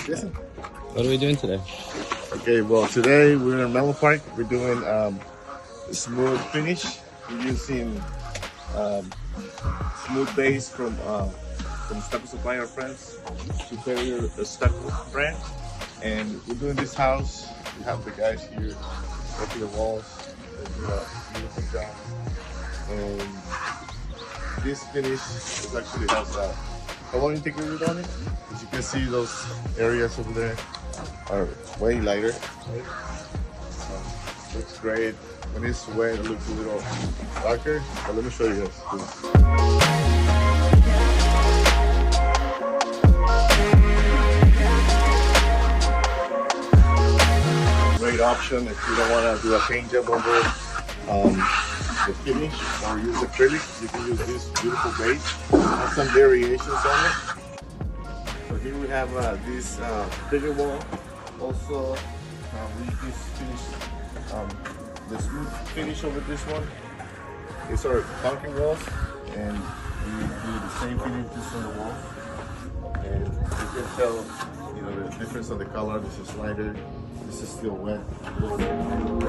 Listen. What are we doing today? Okay, well today we're in Mellow Park. We're doing smooth finish. We're using um, smooth base from Stucco Supply, our friends, Superior Stucco brand. And we're doing this house. We have the guys here working the walls. They do a beautiful job. And this finish is actually has a long integrated on it. As you can see, those areas over there are way lighter. Right? Looks great. When it's wet, it looks a little darker. But let me show you this. Great option if you don't want to do a paint job over the finish or use acrylic. You can use this beautiful base. Have some variations on it. So here we have this bigger wall. Also, we just finished the smooth finish over this one. These are concrete walls, and we do the same finish just on the wall. And you can tell, the difference on the color. This is lighter. This is still wet. A little bit.